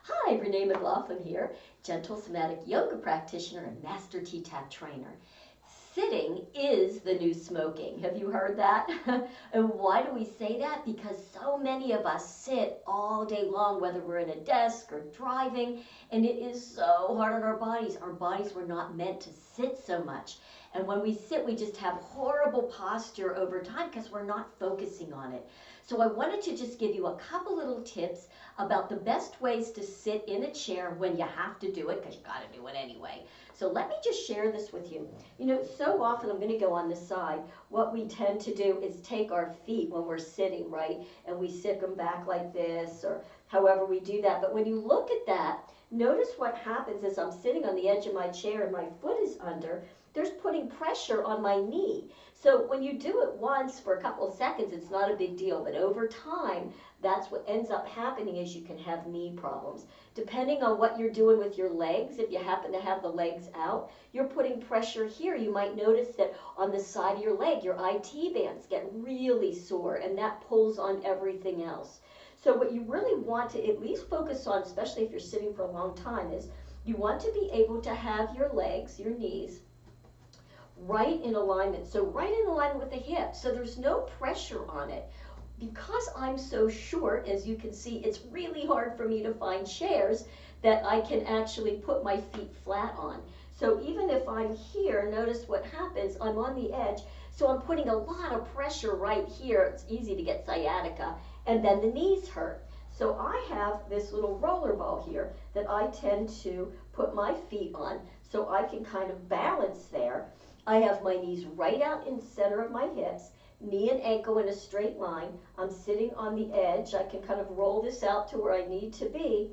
Hi, Renee McLaughlin here, Gentle Somatic Yoga practitioner and master t-tapp trainer. Sitting is the new smoking. Have you heard that? And why do we say that? Because so many of us sit all day long, whether we're in a desk or driving, and it is so hard on our bodies. Our bodies were not meant to sit so much. And when we sit, we just have horrible posture over time because we're not focusing on it. So I wanted to just give you a couple little tips about the best ways to sit in a chair when you have to do it, because you got to do it anyway. So let me just share this with you. You know, so often, I'm going to go on this side, what we tend to do is take our feet when we're sitting, right? And we sit them back like this, or however we do that. But when you look at that, notice what happens is I'm sitting on the edge of my chair and my foot is under. There's putting pressure on my knee. So when you do it once for a couple of seconds, it's not a big deal. But over time, that's what ends up happening is you can have knee problems. Depending on what you're doing with your legs, if you happen to have the legs out, you're putting pressure here. You might notice that on the side of your leg, your IT bands get really sore, and that pulls on everything else. So what you really want to at least focus on, especially if you're sitting for a long time, is you want to be able to have your legs, your knees, right in alignment. So right in alignment with the hips. So there's no pressure on it. Because I'm so short, as you can see, it's really hard for me to find chairs that I can actually put my feet flat on. So even if I'm here, notice what happens, I'm on the edge, so I'm putting a lot of pressure right here. It's easy to get sciatica, and then the knees hurt. So I have this little roller ball here that I tend to put my feet on so I can kind of balance there. I have my knees right out in the center of my hips, knee and ankle in a straight line. I'm sitting on the edge. I can kind of roll this out to where I need to be,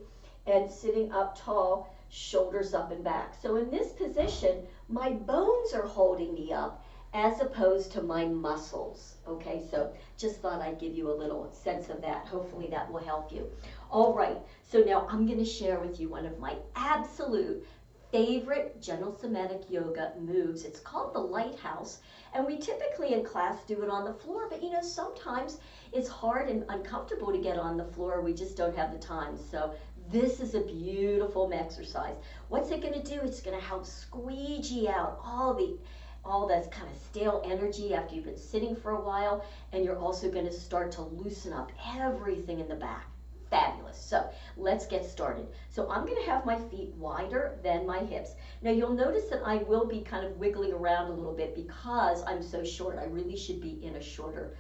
and sitting up tall, shoulders up and back. So in this position, my bones are holding me up as opposed to my muscles. Okay, so just thought I'd give you a little sense of that. Hopefully that will help you. All right, so now I'm going to share with you one of my absolute favorite Gentle Somatic Yoga moves. It's called the lighthouse, and we typically in class do it on the floor, but you know, sometimes it's hard and uncomfortable to get on the floor. We just don't have the time. So this is a beautiful exercise. What's it going to do? It's going to help squeegee out all that kind of stale energy after you've been sitting for a while, and you're also going to start to loosen up everything in the back. Fabulous. So let's get started. So I'm going to have my feet wider than my hips. Now you'll notice that I will be kind of wiggling around a little bit because I'm so short. I really should be in a shorter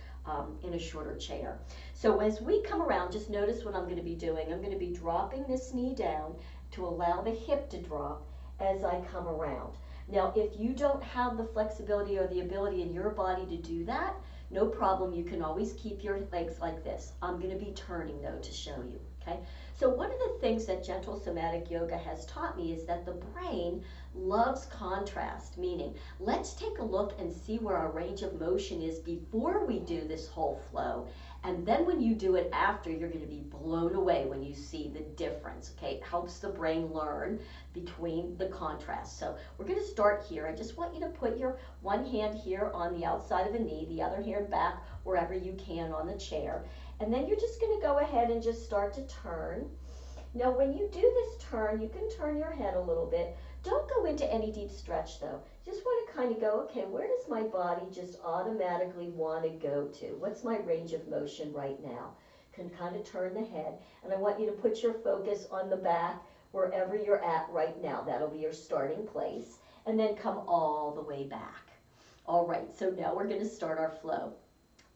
chair. So as we come around, just notice what I'm going to be doing. I'm going to be dropping this knee down to allow the hip to drop as I come around. Now if you don't have the flexibility or the ability in your body to do that, no problem, you can always keep your legs like this. I'm going to be turning though to show you, okay? So one of the things that Gentle Somatic Yoga has taught me is that the brain loves contrast, meaning let's take a look and see where our range of motion is before we do this whole flow. And then when you do it after, you're going to be blown away when you see the difference, okay? It helps the brain learn between the contrast. So we're going to start here. I just want you to put your one hand here on the outside of the knee, the other hand back wherever you can on the chair. And then you're just going to go ahead and just start to turn. Now when you do this turn, you can turn your head a little bit. Don't go into any deep stretch though. Just want to kind of go, okay, where does my body just automatically want to go to? What's my range of motion right now? Can kind of turn the head. And I want you to put your focus on the back wherever you're at right now. That'll be your starting place. And then come all the way back. All right, so now we're going to start our flow.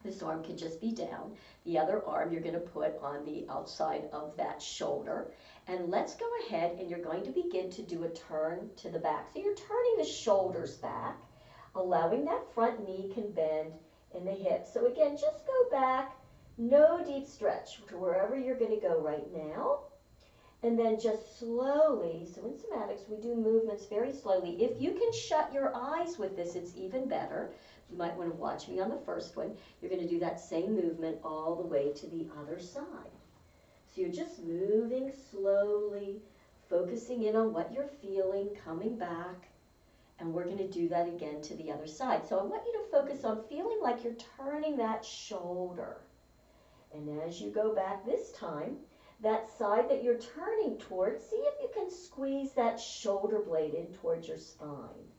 This arm can just be down. The other arm you're going to put on the outside of that shoulder. And let's go ahead and you're going to begin to do a turn to the back. So you're turning the shoulders back, allowing that front knee can bend in the hips. So again, just go back, no deep stretch to wherever you're going to go right now. And then just slowly, so in somatics we do movements very slowly. If you can shut your eyes with this, it's even better. You might want to watch me on the first one. You're going to do that same movement all the way to the other side. So you're just moving slowly, focusing in on what you're feeling, coming back, and we're going to do that again to the other side. So I want you to focus on feeling like you're turning that shoulder. And as you go back this time, That side that you're turning towards, see if you can squeeze that shoulder blade in towards your spine.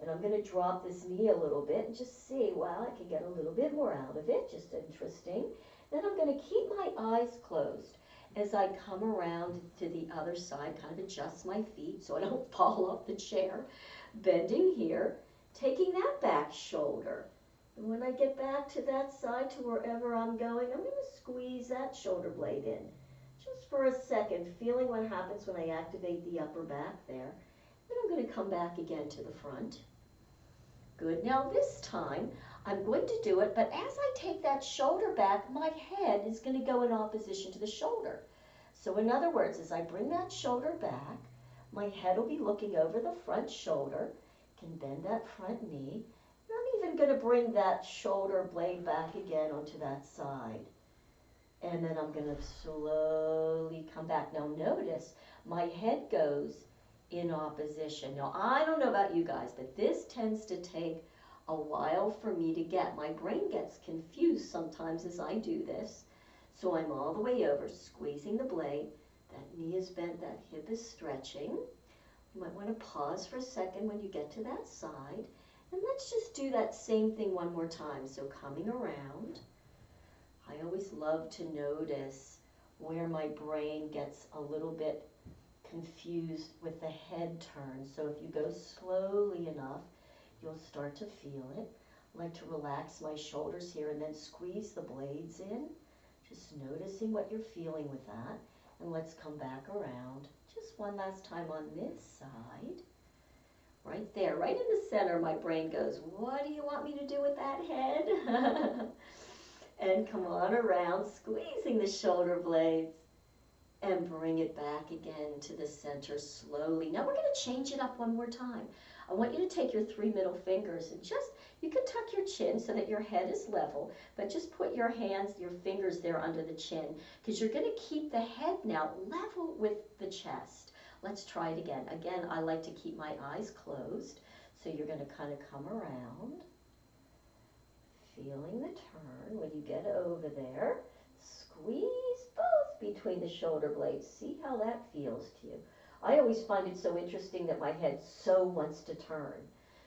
And I'm going to drop this knee a little bit and just see, wow, I can get a little bit more out of it, just interesting. Then I'm going to keep my eyes closed as I come around to the other side, kind of adjust my feet so I don't fall off the chair, bending here, taking that back shoulder. And when I get back to that side, to wherever I'm going, I'm going to squeeze that shoulder blade in. Just for a second, feeling what happens when I activate the upper back there. Then I'm going to come back again to the front. Good. Now this time, I'm going to do it, but as I take that shoulder back, my head is going to go in opposition to the shoulder. So in other words, as I bring that shoulder back, my head will be looking over the front shoulder, can bend that front knee, and I'm even going to bring that shoulder blade back again onto that side. And then I'm going to slowly come back. Now notice, my head goes in opposition. Now I don't know about you guys, but this tends to take a while for me to get. My brain gets confused sometimes as I do this. So I'm all the way over, squeezing the blade. That knee is bent, that hip is stretching. You might want to pause for a second when you get to that side. And let's just do that same thing one more time. So coming around, I always love to notice where my brain gets a little bit confused with the head turn. So if you go slowly enough, you'll start to feel it. I like to relax my shoulders here and then squeeze the blades in. Just noticing what you're feeling with that. And let's come back around. Just one last time on this side. Right there, right in the center, my brain goes, what do you want me to do with that head? And come on around, squeezing the shoulder blades. And bring it back again to the center slowly. Now we're going to change it up one more time. I want you to take your 3 middle fingers and just, you can tuck your chin so that your head is level, but just put your hands, your fingers there under the chin, because you're going to keep the head now level with the chest. Let's try it again. Again, I like to keep my eyes closed, so you're going to kind of come around, feeling the turn. When you get over there, squeeze both between the shoulder blades. See how that feels to you. I always find it so interesting that my head so wants to turn.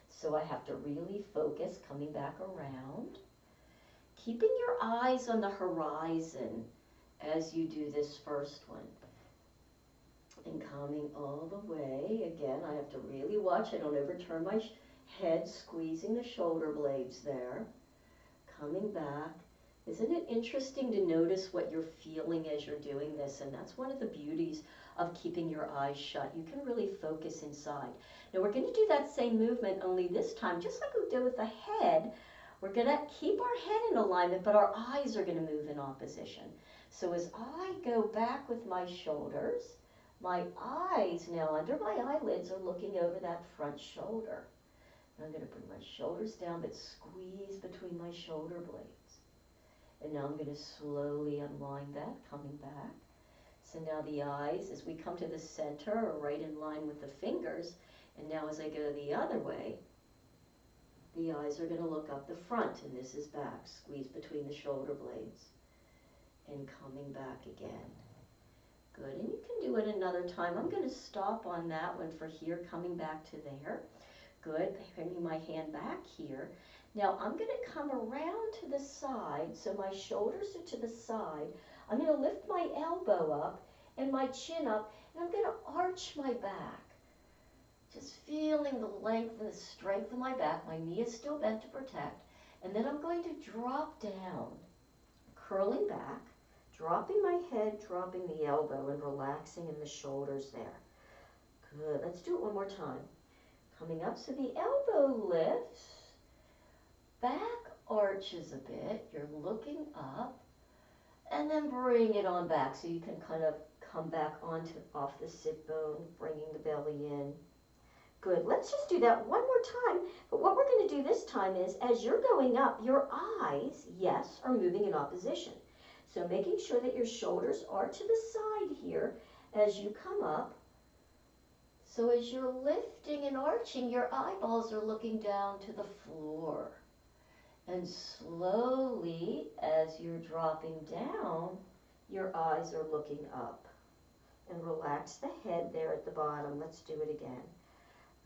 So I have to really focus, coming back around. Keeping your eyes on the horizon as you do this first one. And coming all the way. Again, I have to really watch I don't overturn my head, squeezing the shoulder blades there. Coming back. Isn't it interesting to notice what you're feeling as you're doing this? And that's one of the beauties of keeping your eyes shut. You can really focus inside. Now we're going to do that same movement, only this time, just like we did with the head, we're going to keep our head in alignment, but our eyes are going to move in opposition. So as I go back with my shoulders, my eyes now under my eyelids are looking over that front shoulder. And I'm going to bring my shoulders down, but squeeze between my shoulder blades. And now I'm going to slowly unwind that, coming back. So now the eyes, as we come to the center, are right in line with the fingers. And now as I go the other way, the eyes are going to look up the front, and this is back. Squeeze between the shoulder blades. And coming back again. Good, and you can do it another time. I'm going to stop on that one for here, coming back to there. Good, bringing my hand back here. Now I'm going to come around to the side, so my shoulders are to the side. I'm going to lift my elbow up and my chin up, and I'm going to arch my back. Just feeling the length and the strength of my back. My knee is still bent to protect. And then I'm going to drop down, curling back, dropping my head, dropping the elbow, and relaxing in the shoulders there. Good. Let's do it one more time. Coming up, so the elbow lifts. Back arches a bit, you're looking up, and then bring it on back so you can kind of come back off the sit bone, bringing the belly in. Good, let's just do that one more time, but what we're going to do this time is, as you're going up, your eyes, yes, are moving in opposition. So making sure that your shoulders are to the side here as you come up. So as you're lifting and arching, your eyeballs are looking down to the floor. And slowly, as you're dropping down, your eyes are looking up. And relax the head there at the bottom. Let's do it again.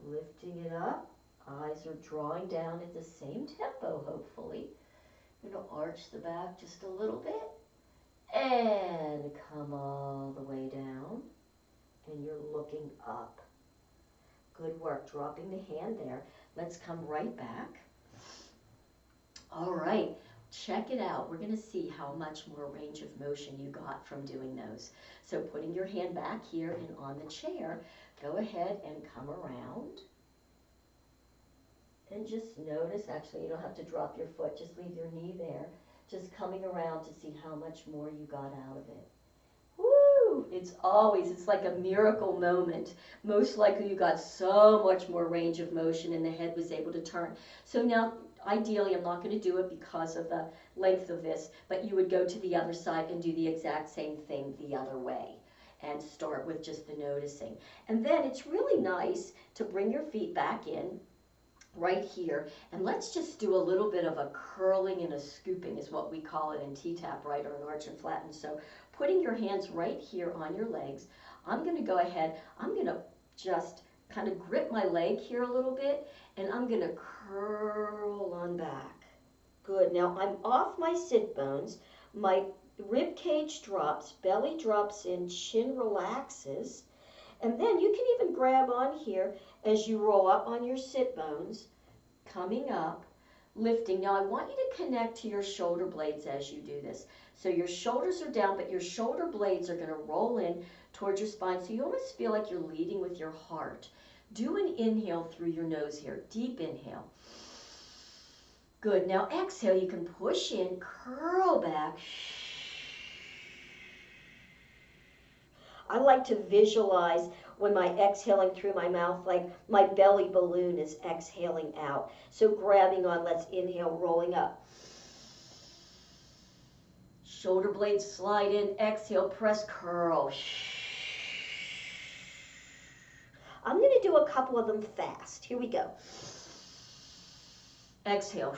Lifting it up. Eyes are drawing down at the same tempo, hopefully. You're going to arch the back just a little bit. And come all the way down. And you're looking up. Good work. Dropping the hand there. Let's come right back. All right. Check it out. We're going to see how much more range of motion you got from doing those. So putting your hand back here and on the chair, go ahead and come around. And just notice, actually you don't have to drop your foot, just leave your knee there. Just coming around to see how much more you got out of it. Woo! It's like a miracle moment. Most likely you got so much more range of motion and the head was able to turn. So now, ideally, I'm not going to do it because of the length of this, but you would go to the other side and do the exact same thing the other way and start with just the noticing. And then it's really nice to bring your feet back in right here, and let's just do a little bit of a curling and a scooping is what we call it in t-tapp, right, or an arch and flatten. So putting your hands right here on your legs, I'm going to go ahead, I'm going to just kind of grip my leg here a little bit, and I'm going to curl on back. Good. Now I'm off my sit bones, my rib cage drops, belly drops in, chin relaxes. And then you can even grab on here as you roll up on your sit bones, coming up, lifting. Now I want you to connect to your shoulder blades as you do this. So your shoulders are down, but your shoulder blades are going to roll in towards your spine. So you almost feel like you're leading with your heart. Do an inhale through your nose here. Deep inhale. Good. Now exhale. You can push in, curl back. I like to visualize when my exhaling through my mouth, like my belly balloon is exhaling out. So grabbing on, let's inhale, rolling up. Shoulder blades slide in, exhale, press, curl. I'm going to do a couple of them fast. Here we go. Exhale.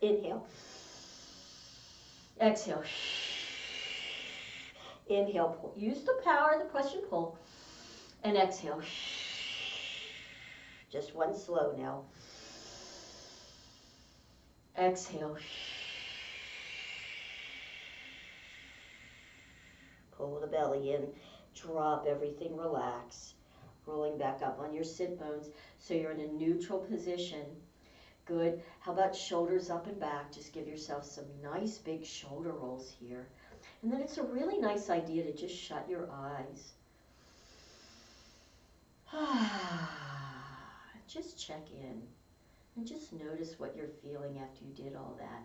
Inhale. Exhale. Inhale, pull. Use the power of the push and pull. And exhale. Just one slow now. Exhale. Pull the belly in. Drop everything, relax. Rolling back up on your sit bones so you're in a neutral position. Good. How about shoulders up and back? Just give yourself some nice big shoulder rolls here. And then it's a really nice idea to just shut your eyes. Just check in and just notice what you're feeling after you did all that.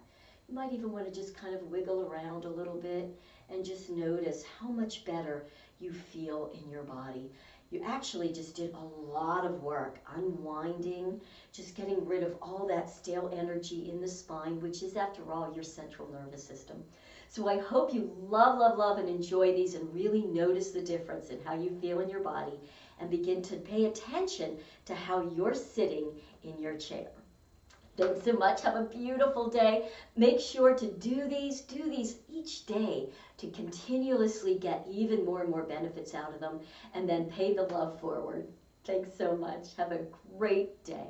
You might even want to just kind of wiggle around a little bit and just notice how much better you feel in your body. You actually just did a lot of work unwinding, just getting rid of all that stale energy in the spine, which is, after all, your central nervous system. So I hope you love, love, love and enjoy these and really notice the difference in how you feel in your body and begin to pay attention to how you're sitting in your chair. Thanks so much. Have a beautiful day. Make sure to do these each day to continuously get even more and more benefits out of them, and then pay the love forward. Thanks so much. Have a great day.